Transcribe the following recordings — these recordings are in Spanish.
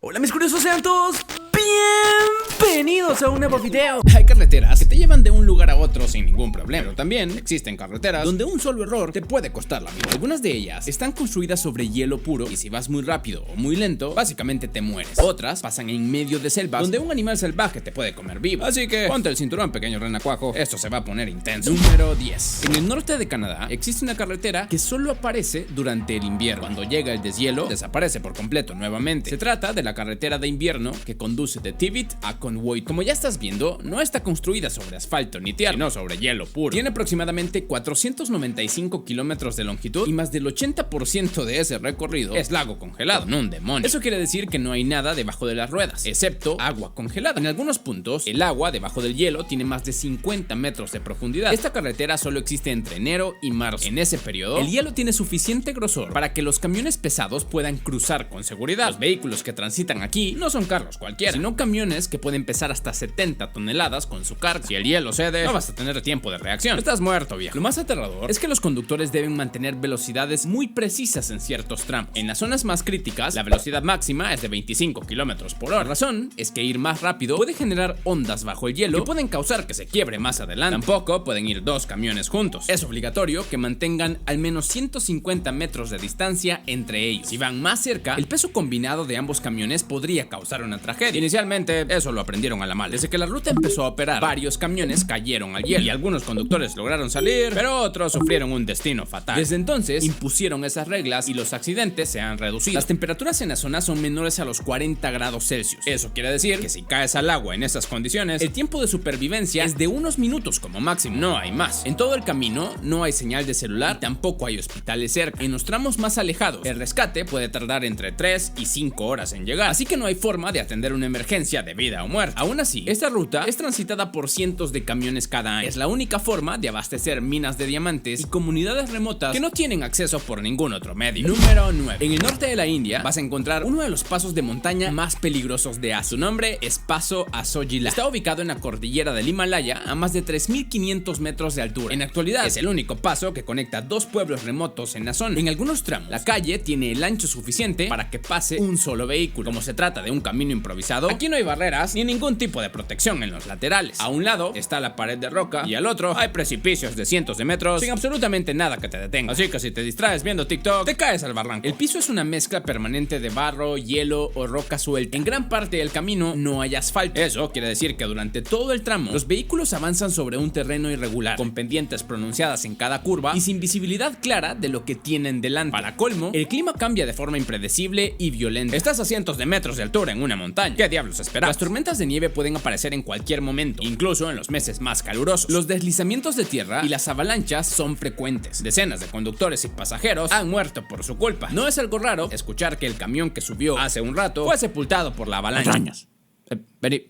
Hola mis curiosos, sean todos bienvenidos a un nuevo video. Hay carreteras que te llevan de un lugar a otro sin ningún problema, pero también existen carreteras donde un solo error te puede costar la vida. Algunas de ellas están construidas sobre hielo puro y si vas muy rápido o muy lento, básicamente te mueres. Otras pasan en medio de selvas donde un animal salvaje te puede comer vivo. Así que ponte el cinturón, pequeño renacuajo, esto se va a poner intenso. Número 10. En el norte de Canadá existe una carretera que solo aparece durante el invierno. Cuando llega el deshielo, desaparece por completo nuevamente. Se trata de la carretera de invierno que conduce de Tibbit a Convoy. Como ya estás viendo, no está construida sobre asfalto ni tierra, sino sobre hielo puro. Tiene aproximadamente 495 kilómetros de longitud y más del 80% de ese recorrido es lago congelado, no un demonio. Eso quiere decir que no hay nada debajo de las ruedas, excepto agua congelada. En algunos puntos, el agua debajo del hielo tiene más de 50 metros de profundidad. Esta carretera solo existe entre enero y marzo. En ese periodo, el hielo tiene suficiente grosor para que los camiones pesados puedan cruzar con seguridad. Los vehículos que transitan aquí no son carros cualquiera, sino camiones que pueden pesar hasta 70 toneladas con su carga. Si el hielo cede, no vas a tener tiempo de reacción. Estás muerto, viejo. Lo más aterrador es que los conductores deben mantener velocidades muy precisas en ciertos tramos. En las zonas más críticas, la velocidad máxima es de 25 kilómetros por hora. La razón es que ir más rápido puede generar ondas bajo el hielo que pueden causar que se quiebre más adelante. Tampoco pueden ir dos camiones juntos. Es obligatorio que mantengan al menos 150 metros de distancia entre ellos. Si van más cerca, el peso combinado de ambos camiones podría causar una tragedia. Inicialmente, eso lo aprendieron a la mala. Desde que la ruta empezó a operar, varios camiones cayeron al hielo y algunos conductores lograron salir, pero otros sufrieron un destino fatal. Desde entonces, impusieron esas reglas y los accidentes se han reducido. Las temperaturas en la zona son menores a los 40 grados Celsius. Eso quiere decir que si caes al agua en esas condiciones, el tiempo de supervivencia es de unos minutos como máximo, no hay más. En todo el camino no hay señal de celular, tampoco hay hospitales cerca. En los tramos más alejados, el rescate puede tardar entre 3 y 5 horas en llegar, así que no hay forma de atender una emergencia de vida o muerte. Aún así, esta ruta es transitada por cientos de camiones cada año. Es la única forma de abastecer minas de diamantes y comunidades remotas que no tienen acceso por ningún otro medio. Número 9. En el norte de la India vas a encontrar uno de los pasos de montaña más peligrosos de Asia. Su nombre es Paso Asojila. Está ubicado en la cordillera del Himalaya a más de 3500 metros de altura. En la actualidad es el único paso que conecta dos pueblos remotos en la zona. En algunos tramos, la calle tiene el ancho suficiente para que pase un solo vehículo. Como se trata de un camino improvisado, aquí no hay barreras ni ningún tipo de protección en los laterales. A un lado está la pared de roca y al otro hay precipicios de cientos de metros sin absolutamente nada que te detenga. Así que si te distraes viendo TikTok, te caes al barranco. El piso es una mezcla permanente de barro, hielo o roca suelta. En gran parte del camino no hay asfalto. Eso quiere decir que durante todo el tramo, los vehículos avanzan sobre un terreno irregular, con pendientes pronunciadas en cada curva y sin visibilidad clara de lo que tienen delante. Para colmo, el clima cambia de forma impredecible y violenta. Estás a cientos de metros de altura en una montaña. ¿Qué diablos esperas? Las tormentas de nieve pueden aparecer en cualquier momento, incluso en los meses más calurosos. Los deslizamientos de tierra y las avalanchas son frecuentes. Decenas de conductores y pasajeros han muerto por su culpa. No es algo raro escuchar que el camión que subió hace un rato fue sepultado por la avalancha. Vení,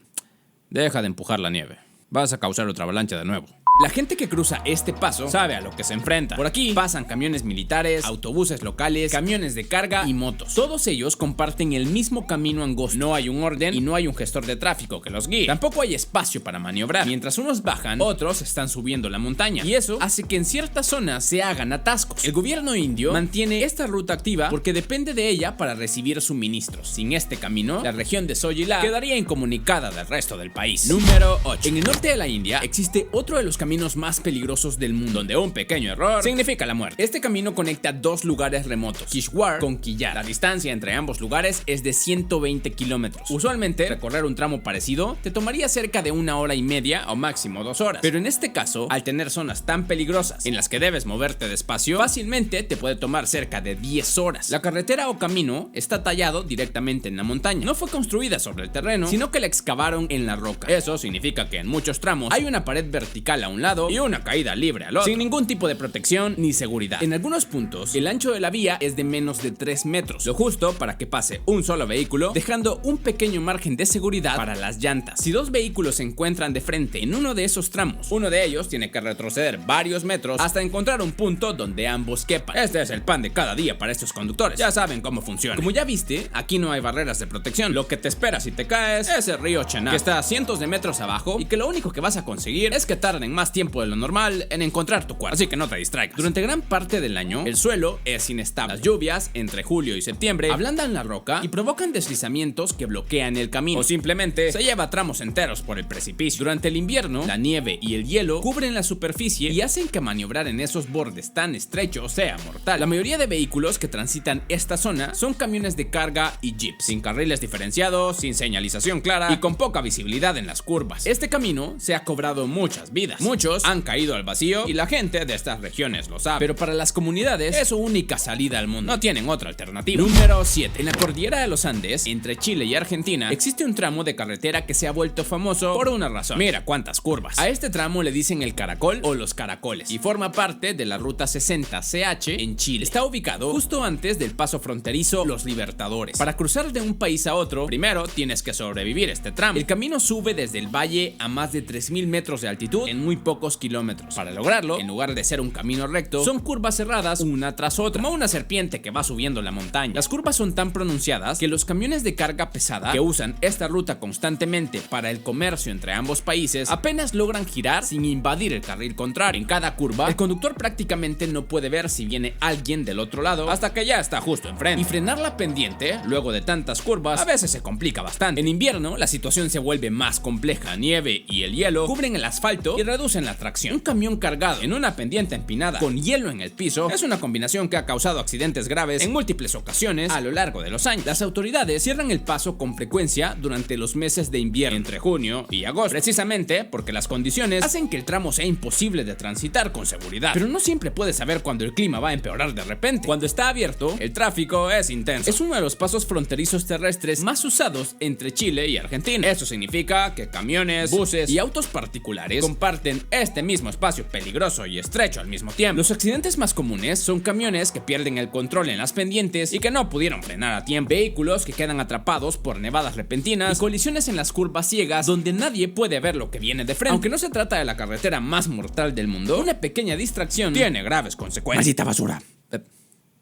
deja de empujar la nieve. Vas a causar otra avalancha de nuevo. La gente que cruza este paso sabe a lo que se enfrenta. Por aquí pasan camiones militares, autobuses locales, camiones de carga y motos. Todos ellos comparten el mismo camino angosto. No hay un orden y no hay un gestor de tráfico que los guíe. Tampoco hay espacio para maniobrar. Mientras unos bajan, otros están subiendo la montaña. Y eso hace que en ciertas zonas se hagan atascos. El gobierno indio mantiene esta ruta activa porque depende de ella para recibir suministros. Sin este camino, la región de Sojila quedaría incomunicada del resto del país. Número 8. En el norte de la India existe otro de los caminos más peligrosos del mundo, donde un pequeño error significa la muerte. Este camino conecta dos lugares remotos, Kishwar con Killar. La distancia entre ambos lugares es de 120 kilómetros. Usualmente, recorrer un tramo parecido te tomaría cerca de 1 hora y media o máximo 2 horas. Pero en este caso, al tener zonas tan peligrosas en las que debes moverte despacio, fácilmente te puede tomar cerca de 10 horas. La carretera o camino está tallado directamente en la montaña. No fue construida sobre el terreno, sino que la excavaron en la roca. Eso significa que en muchos tramos hay una pared vertical a un lado y una caída libre al otro, sin ningún tipo de protección ni seguridad. En algunos puntos, el ancho de la vía es de menos de 3 metros, lo justo para que pase un solo vehículo, dejando un pequeño margen de seguridad para las llantas. Si dos vehículos se encuentran de frente en uno de esos tramos, uno de ellos tiene que retroceder varios metros hasta encontrar un punto donde ambos quepan. Este es el pan de cada día para estos conductores. Ya saben cómo funciona. Como ya viste, aquí no hay barreras de protección. Lo que te espera si te caes es el río Chenab, que está a cientos de metros abajo y que lo único que vas a conseguir es que tarden más más tiempo de lo normal en encontrar tu cuarto, así que no te distraigas. Durante gran parte del año, el suelo es inestable. Las lluvias entre julio y septiembre ablandan la roca y provocan deslizamientos que bloquean el camino, o simplemente se lleva tramos enteros por el precipicio. Durante el invierno, la nieve y el hielo cubren la superficie y hacen que maniobrar en esos bordes tan estrechos sea mortal. La mayoría de vehículos que transitan esta zona son camiones de carga y jeeps, sin carriles diferenciados, sin señalización clara y con poca visibilidad en las curvas. Este camino se ha cobrado muchas vidas. Muchos han caído al vacío y la gente de estas regiones lo sabe, pero para las comunidades es su única salida al mundo. No tienen otra alternativa. Número 7. En la cordillera de los Andes, entre Chile y Argentina, existe un tramo de carretera que se ha vuelto famoso por una razón. Mira cuántas curvas. A este tramo le dicen el Caracol o los Caracoles y forma parte de la ruta 60CH en Chile. Está ubicado justo antes del paso fronterizo Los Libertadores. Para cruzar de un país a otro, primero tienes que sobrevivir este tramo. El camino sube desde el valle a más de 3000 metros de altitud en muy pocos kilómetros. Para lograrlo, en lugar de ser un camino recto, son curvas cerradas una tras otra, como una serpiente que va subiendo la montaña. Las curvas son tan pronunciadas que los camiones de carga pesada que usan esta ruta constantemente para el comercio entre ambos países apenas logran girar sin invadir el carril contrario. En cada curva, el conductor prácticamente no puede ver si viene alguien del otro lado hasta que ya está justo enfrente. Y frenar la pendiente, luego de tantas curvas, a veces se complica bastante. En invierno, la situación se vuelve más compleja. La nieve y el hielo cubren el asfalto y reducen la tracción. Un camión cargado en una pendiente empinada con hielo en el piso es una combinación que ha causado accidentes graves en múltiples ocasiones a lo largo de los años. Las autoridades cierran el paso con frecuencia durante los meses de invierno, entre junio y agosto, precisamente porque las condiciones hacen que el tramo sea imposible de transitar con seguridad. Pero no siempre puedes saber cuándo el clima va a empeorar de repente. Cuando está abierto, el tráfico es intenso. Es uno de los pasos fronterizos terrestres más usados entre Chile y Argentina. Eso significa que camiones, buses y autos particulares comparten este mismo espacio peligroso y estrecho al mismo tiempo. Los accidentes más comunes son camiones que pierden el control en las pendientes y que no pudieron frenar a tiempo, vehículos que quedan atrapados por nevadas repentinas y colisiones en las curvas ciegas donde nadie puede ver lo que viene de frente. Aunque no se trata de la carretera más mortal del mundo, una pequeña distracción tiene graves consecuencias. Maldita basura.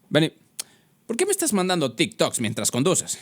Benny, ¿por qué me estás mandando TikToks mientras conduces?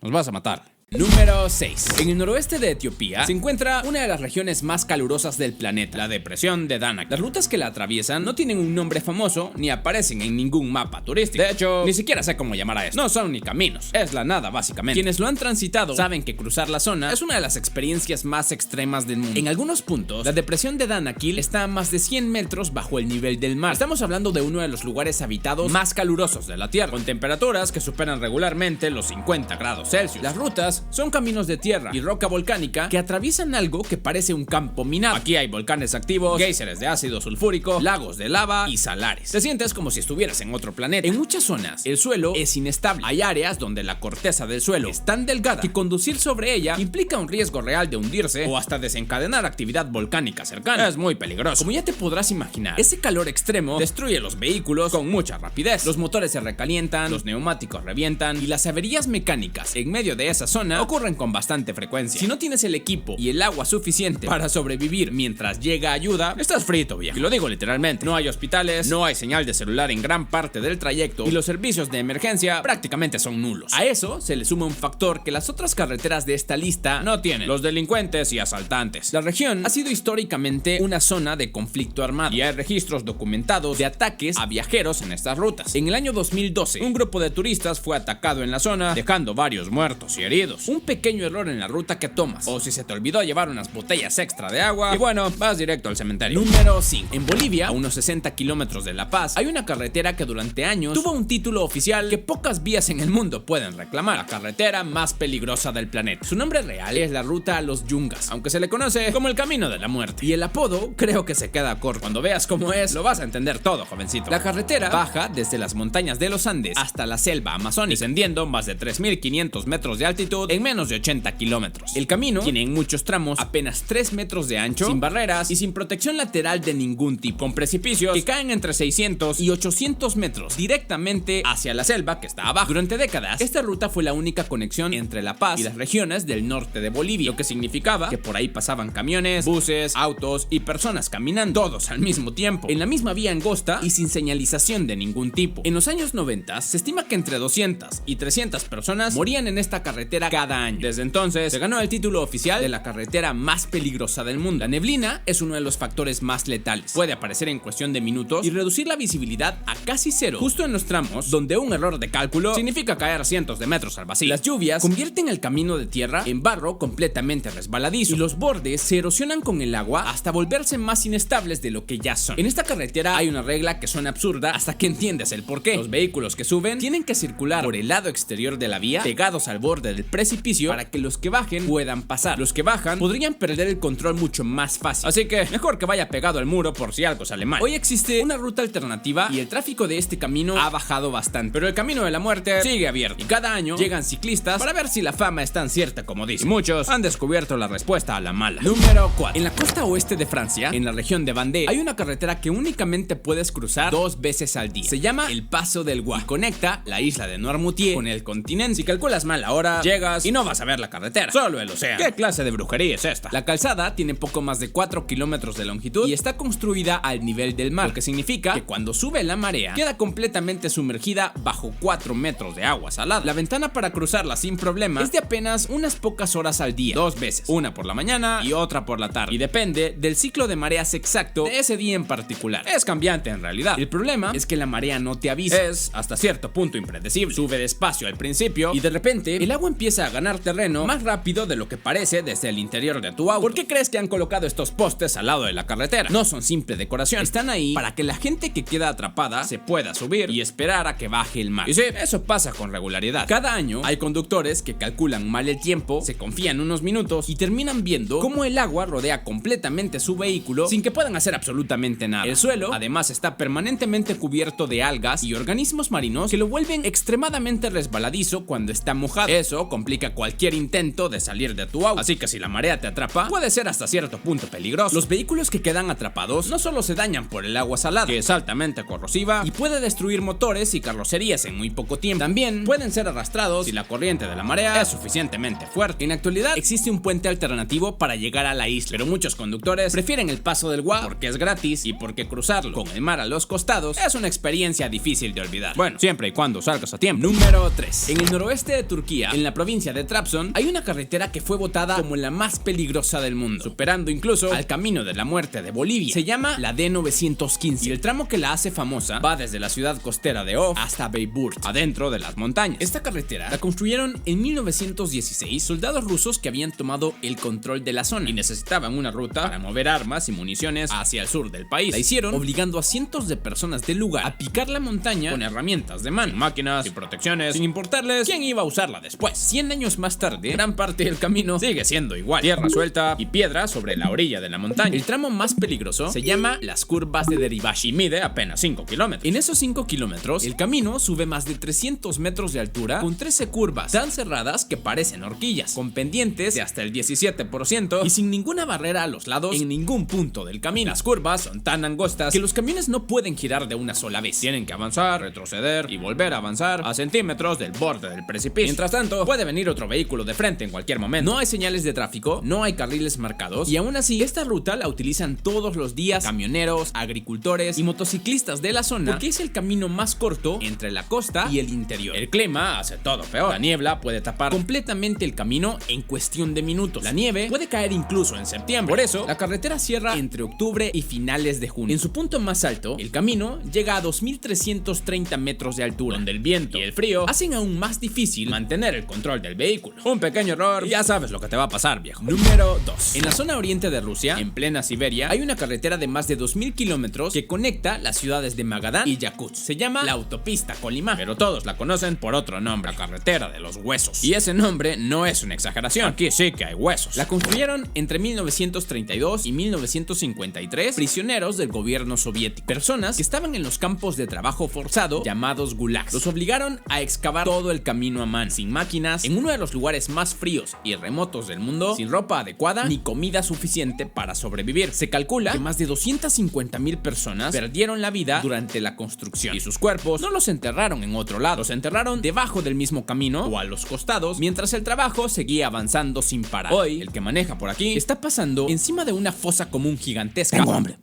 Nos vas a matar. Número 6. En el noroeste de Etiopía se encuentra una de las regiones más calurosas del planeta, la depresión de Danak. Las rutas que la atraviesan no tienen un nombre famoso ni aparecen en ningún mapa turístico. De hecho, ni siquiera sé cómo llamar a esto. No son ni caminos, es la nada básicamente. Quienes lo han transitado saben que cruzar la zona es una de las experiencias más extremas del mundo. En algunos puntos, la depresión de Danakil está a más de 100 metros bajo el nivel del mar. Estamos hablando de uno de los lugares habitados más calurosos de la Tierra, con temperaturas que superan regularmente los 50 grados Celsius. Las rutas son caminos de tierra y roca volcánica que atraviesan algo que parece un campo minado. Aquí hay volcanes activos, géiseres de ácido sulfúrico, lagos de lava y salares. Te sientes como si estuvieras en otro planeta. En muchas zonas, el suelo es inestable. Hay áreas donde la corteza del suelo es tan delgada que conducir sobre ella implica un riesgo real de hundirse o hasta desencadenar actividad volcánica cercana. Es muy peligroso. Como ya te podrás imaginar, ese calor extremo destruye los vehículos con mucha rapidez. Los motores se recalientan, los neumáticos revientan y las averías mecánicas en medio de esa zona ocurren con bastante frecuencia. Si no tienes el equipo y el agua suficiente para sobrevivir mientras llega ayuda, estás frito, viejo. Y lo digo literalmente. No hay hospitales, no hay señal de celular en gran parte del trayecto y los servicios de emergencia prácticamente son nulos. A eso se le suma un factor que las otras carreteras de esta lista no tienen: los delincuentes y asaltantes. La región ha sido históricamente una zona de conflicto armado y hay registros documentados de ataques a viajeros en estas rutas. En el año 2012, un grupo de turistas fue atacado en la zona, dejando varios muertos y heridos. Un pequeño error en la ruta que tomas, o si se te olvidó llevar unas botellas extra de agua, y bueno, vas directo al cementerio. Número 5. En Bolivia, a unos 60 kilómetros de La Paz, hay una carretera que durante años tuvo un título oficial que pocas vías en el mundo pueden reclamar: la carretera más peligrosa del planeta. Su nombre real es la Ruta a los Yungas, aunque se le conoce como el Camino de la Muerte, y el apodo creo que se queda corto. Cuando veas cómo es, lo vas a entender todo, jovencito. La carretera baja desde las montañas de los Andes hasta la selva amazónica, descendiendo más de 3500 metros de altitud en menos de 80 kilómetros. El camino tiene en muchos tramos apenas 3 metros de ancho, sin barreras y sin protección lateral de ningún tipo, con precipicios que caen entre 600 y 800 metros directamente hacia la selva que está abajo. Durante décadas, esta ruta fue la única conexión entre La Paz y las regiones del norte de Bolivia, lo que significaba que por ahí pasaban camiones, buses, autos y personas caminando, todos al mismo tiempo, en la misma vía angosta y sin señalización de ningún tipo. En los años 90, se estima que entre 200 y 300 personas morían en esta carretera cada año. Desde entonces se ganó el título oficial de la carretera más peligrosa del mundo. La neblina es uno de los factores más letales. Puede aparecer en cuestión de minutos y reducir la visibilidad a casi cero, justo en los tramos donde un error de cálculo significa caer cientos de metros al vacío. Las lluvias convierten el camino de tierra en barro completamente resbaladizo y los bordes se erosionan con el agua hasta volverse más inestables de lo que ya son. En esta carretera hay una regla que suena absurda hasta que entiendes el porqué. Los vehículos que suben tienen que circular por el lado exterior de la vía, pegados al borde del precipicio, para que los que bajen puedan pasar. Los que bajan podrían perder el control mucho más fácil, así que mejor que vaya pegado al muro por si algo sale mal. Hoy existe una ruta alternativa y el tráfico de este camino ha bajado bastante, pero el camino de la muerte sigue abierto y cada año llegan ciclistas para ver si la fama es tan cierta como dice. Y muchos han descubierto la respuesta a la mala. Número 4. En la costa oeste de Francia, en la región de Vendée, hay una carretera que únicamente puedes cruzar 2 veces al día. Se llama el Paso del Gua y conecta la isla de Noirmoutier con el continente. Si calculas mal la hora, llegas y no vas a ver la carretera, solo el océano. ¿Qué clase de brujería es esta? La calzada tiene poco más de 4 kilómetros de longitud y está construida al nivel del mar, lo que significa que cuando sube la marea queda completamente sumergida bajo 4 metros de agua salada. La ventana para cruzarla sin problema es de apenas unas pocas horas al día, 2 veces, una por la mañana y otra por la tarde, y depende del ciclo de mareas exacto de ese día en particular. Es cambiante en realidad. El problema es que la marea no te avisa, es hasta cierto punto impredecible. Sube despacio al principio y de repente el agua empieza a ganar terreno más rápido de lo que parece desde el interior de tu auto. ¿Por qué crees que han colocado estos postes al lado de la carretera? No son simple decoración, están ahí para que la gente que queda atrapada se pueda subir y esperar a que baje el mar. Y sí, eso pasa con regularidad. Cada año hay conductores que calculan mal el tiempo, se confían unos minutos y terminan viendo cómo el agua rodea completamente su vehículo sin que puedan hacer absolutamente nada. El suelo además está permanentemente cubierto de algas y organismos marinos que lo vuelven extremadamente resbaladizo cuando está mojado. Eso complica cualquier intento de salir de tu auto, así que si la marea te atrapa puede ser hasta cierto punto peligroso. Los vehículos que quedan atrapados no solo se dañan por el agua salada, que es altamente corrosiva y puede destruir motores y carrocerías en muy poco tiempo, también pueden ser arrastrados si la corriente de la marea es suficientemente fuerte. En la actualidad existe un puente alternativo para llegar a la isla, pero muchos conductores prefieren el Paso del Gua porque es gratis y porque cruzarlo con el mar a los costados es una experiencia difícil de olvidar. Bueno, siempre y cuando salgas a tiempo. Número 3. En el noroeste de Turquía, en la provincia de Trabzon, hay una carretera que fue votada como la más peligrosa del mundo, superando incluso al Camino de la Muerte de Bolivia. Se llama la D915 y el tramo que la hace famosa va desde la ciudad costera de Of hasta Bayburt, adentro de las montañas. Esta carretera la construyeron en 1916 soldados rusos que habían tomado el control de la zona y necesitaban una ruta para mover armas y municiones hacia el sur del país. La hicieron obligando a cientos de personas del lugar a picar la montaña con herramientas de mano, máquinas y protecciones, sin importarles quién iba a usarla después. 100 años más tarde, gran parte del camino sigue siendo igual: tierra suelta y piedra sobre la orilla de la montaña. El tramo más peligroso se llama las curvas de Derivashi y mide apenas 5 kilómetros. En esos 5 kilómetros, el camino sube más de 300 metros de altura con 13 curvas tan cerradas que parecen horquillas, con pendientes de hasta el 17% y sin ninguna barrera a los lados en ningún punto del camino. Las curvas son tan angostas que los camiones no pueden girar de una sola vez. Tienen que avanzar, retroceder y volver a avanzar a centímetros del borde del precipicio. Mientras tanto, puede venir otro vehículo de frente en cualquier momento. No hay señales de tráfico, no hay carriles marcados y aún así esta ruta la utilizan todos los días camioneros, agricultores y motociclistas de la zona porque es el camino más corto entre la costa y el interior. El clima hace todo peor. La niebla puede tapar completamente el camino en cuestión de minutos. La nieve puede caer incluso en septiembre. Por eso, la carretera cierra entre octubre y finales de junio. En su punto más alto, el camino llega a 2.330 metros de altura, donde el viento y el frío hacen aún más difícil mantener el control del vehículo. Un pequeño error y ya sabes lo que te va a pasar, viejo. Número 2. En la zona oriente de Rusia, en plena Siberia, hay una carretera de más de 2.000 kilómetros que conecta las ciudades de Magadán y Yakutsk. Se llama la autopista Kolyma, pero todos la conocen por otro nombre: la carretera de los huesos. Y ese nombre no es una exageración, aquí sí que hay huesos. La construyeron entre 1932 y 1953 prisioneros del gobierno soviético, personas que estaban en los campos de trabajo forzado llamados gulags. Los obligaron a excavar todo el camino a mano, sin máquinas, en uno de los lugares más fríos y remotos del mundo, sin ropa adecuada ni comida suficiente para sobrevivir. Se calcula que más de 250,000 personas perdieron la vida durante la construcción y sus cuerpos no los enterraron en otro lado, los enterraron debajo del mismo camino o a los costados mientras el trabajo seguía avanzando sin parar. Hoy, el que maneja por aquí está pasando encima de una fosa común gigantesca. Tengo hambre.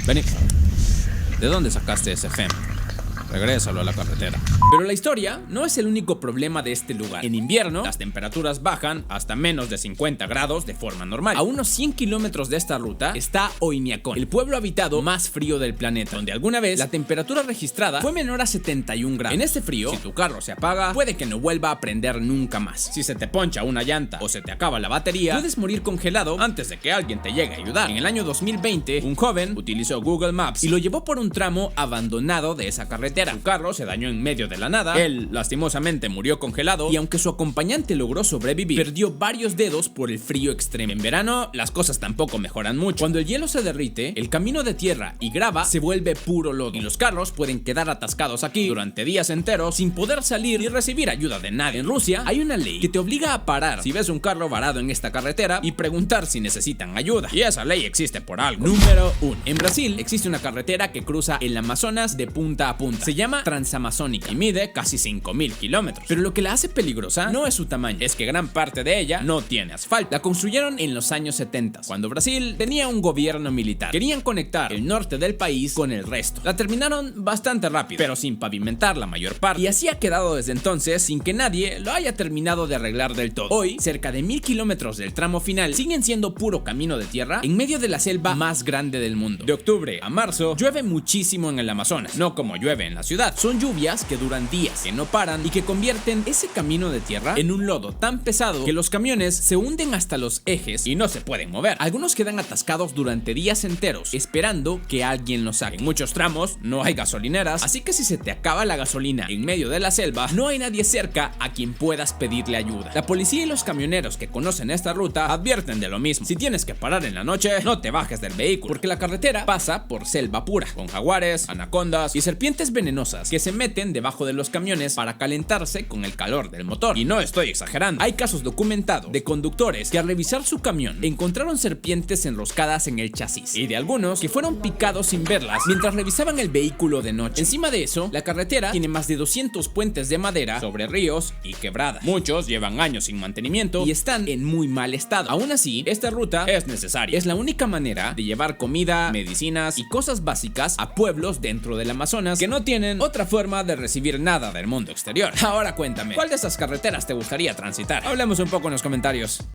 Vení. ¿De dónde sacaste ese fem? regrésalo a la carretera. Pero la historia no es el único problema de este lugar. En invierno, las temperaturas bajan hasta menos de 50 grados de forma normal. A unos 100 kilómetros de esta ruta está Oymyakon, el pueblo habitado más frío del planeta, donde alguna vez la temperatura registrada fue menor a 71 grados. En este frío, si tu carro se apaga, puede que no vuelva a prender nunca más. Si se te poncha una llanta o se te acaba la batería, puedes morir congelado antes de que alguien te llegue a ayudar. En el año 2020, un joven utilizó Google Maps y lo llevó por un tramo abandonado de esa carretera. Su carro se dañó en medio de la nada, él lastimosamente murió congelado y aunque su acompañante logró sobrevivir, perdió varios dedos por el frío extremo. En verano, las cosas tampoco mejoran mucho. Cuando el hielo se derrite, el camino de tierra y grava se vuelve puro lodo y los carros pueden quedar atascados aquí durante días enteros sin poder salir y recibir ayuda de nadie. En Rusia hay una ley que te obliga a parar si ves un carro varado en esta carretera y preguntar si necesitan ayuda. Y esa ley existe por algo. Número 1. En Brasil existe una carretera que cruza el Amazonas de punta a punta. Se llama Transamazónica y mide casi 5000 kilómetros. Pero lo que la hace peligrosa no es su tamaño, es que gran parte de ella no tiene asfalto. La construyeron en los años 70, cuando Brasil tenía un gobierno militar. Querían conectar el norte del país con el resto. La terminaron bastante rápido, pero sin pavimentar la mayor parte. Y así ha quedado desde entonces sin que nadie lo haya terminado de arreglar del todo. Hoy, cerca de 1000 kilómetros del tramo final siguen siendo puro camino de tierra en medio de la selva más grande del mundo. De octubre a marzo llueve muchísimo en el Amazonas, no como llueve en la ciudad. Son lluvias que duran días, que no paran y que convierten ese camino de tierra en un lodo tan pesado que los camiones se hunden hasta los ejes y no se pueden mover. Algunos quedan atascados durante días enteros esperando que alguien los saque. En muchos tramos no hay gasolineras, así que si se te acaba la gasolina en medio de la selva, no hay nadie cerca a quien puedas pedirle ayuda. La policía y los camioneros que conocen esta ruta advierten de lo mismo. Si tienes que parar en la noche, no te bajes del vehículo, porque la carretera pasa por selva pura, con jaguares, anacondas y serpientes venenosas que se meten debajo de los camiones para calentarse con el calor del motor. Y no estoy exagerando, hay casos documentados de conductores que al revisar su camión encontraron serpientes enroscadas en el chasis y de algunos que fueron picados sin verlas mientras revisaban el vehículo de noche. Encima de eso, la carretera tiene más de 200 puentes de madera sobre ríos y quebradas. Muchos llevan años sin mantenimiento y están en muy mal estado. Aún así, esta ruta es necesaria. Es la única manera de llevar comida, medicinas y cosas básicas a pueblos dentro del Amazonas que no tienen otra forma de recibir nada del mundo exterior. Ahora cuéntame, ¿cuál de esas carreteras te gustaría transitar? Hablemos un poco en los comentarios.